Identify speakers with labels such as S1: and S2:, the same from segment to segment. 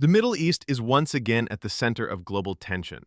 S1: The Middle East is once again at the center of global tension.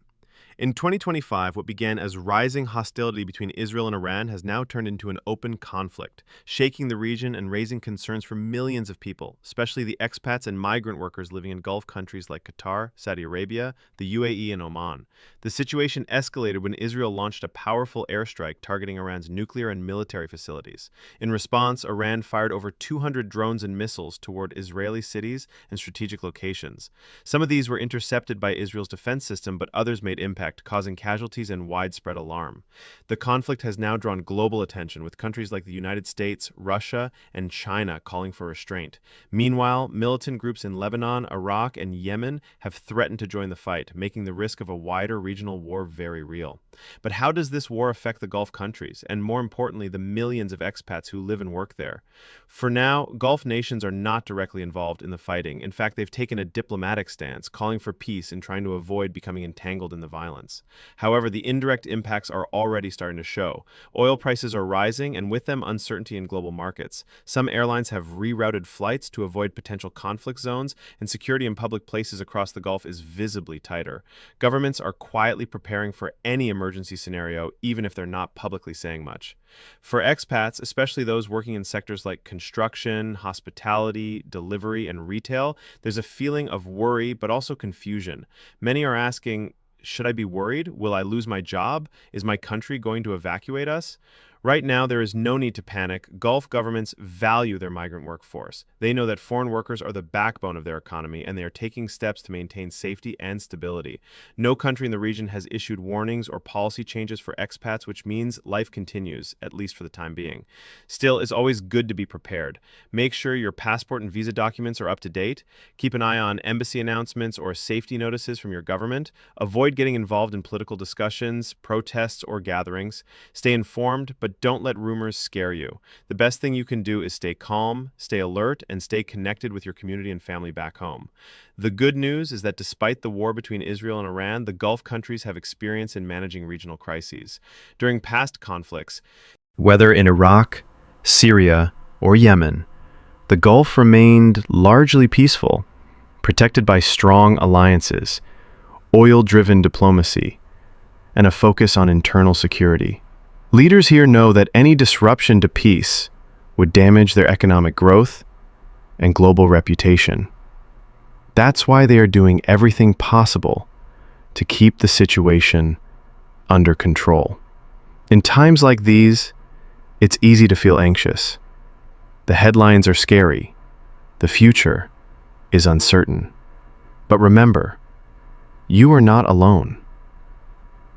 S1: In 2025, what began as rising hostility between Israel and Iran has now turned into an open conflict, shaking the region and raising concerns for millions of people, especially the expats and migrant workers living in Gulf countries like Qatar, Saudi Arabia, the UAE, and Oman. The situation escalated when Israel launched a powerful airstrike targeting Iran's nuclear and military facilities. In response, Iran fired over 200 drones and missiles toward Israeli cities and strategic locations. Some of these were intercepted by Israel's defense system, but others made impact, causing casualties and widespread alarm. The conflict has now drawn global attention, with countries like the United States, Russia, and China calling for restraint. Meanwhile, militant groups in Lebanon, Iraq, and Yemen have threatened to join the fight, making the risk of a wider regional war very real. But how does this war affect the Gulf countries, and more importantly, the millions of expats who live and work there? For now, Gulf nations are not directly involved in the fighting. In fact, they've taken a diplomatic stance, calling for peace and trying to avoid becoming entangled in the violence. However, the indirect impacts are already starting to show. Oil prices are rising, and with them, uncertainty in global markets. Some airlines have rerouted flights to avoid potential conflict zones, and security in public places across the Gulf is visibly tighter. Governments are quietly preparing for any emergency scenario, even if they're not publicly saying much. For expats, especially those working in sectors like construction, hospitality, delivery, and retail, there's a feeling of worry, but also confusion. Many are asking, should I be worried? Will I lose my job? Is my country going to evacuate us? Right now, there is no need to panic. Gulf governments value their migrant workforce. They know that foreign workers are the backbone of their economy, and they are taking steps to maintain safety and stability. No country in the region has issued warnings or policy changes for expats, which means life continues, at least for the time being. Still, it's always good to be prepared. Make sure your passport and visa documents are up to date. Keep an eye on embassy announcements or safety notices from your government. Avoid getting involved in political discussions, protests, or gatherings. Stay informed, but don't let rumors scare you. The best thing you can do is stay calm, stay alert, and stay connected with your community and family back home. The good news is that despite the war between Israel and Iran, the Gulf countries have experience in managing regional crises. During past conflicts,
S2: whether in Iraq, Syria, or Yemen, the Gulf remained largely peaceful, protected by strong alliances, oil-driven diplomacy, and a focus on internal security. Leaders here know that any disruption to peace would damage their economic growth and global reputation. That's why they are doing everything possible to keep the situation under control. In times like these, it's easy to feel anxious. The headlines are scary. The future is uncertain. But remember, you are not alone.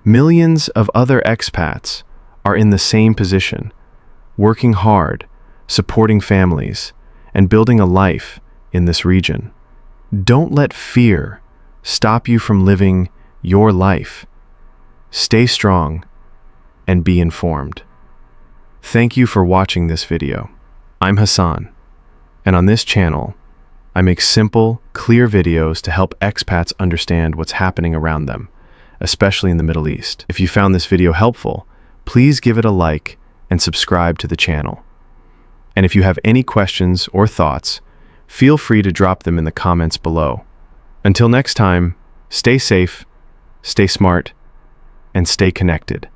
S2: Millions of other expats are in the same position, working hard, supporting families, and building a life in this region. Don't let fear stop you from living your life. Stay strong and be informed. Thank you for watching this video. I'm Hasan, and on this channel, I make simple, clear videos to help expats understand what's happening around them, especially in the Middle East. If you found this video helpful, please give it a like and subscribe to the channel. And if you have any questions or thoughts, feel free to drop them in the comments below. Until next time, stay safe, stay smart, and stay connected.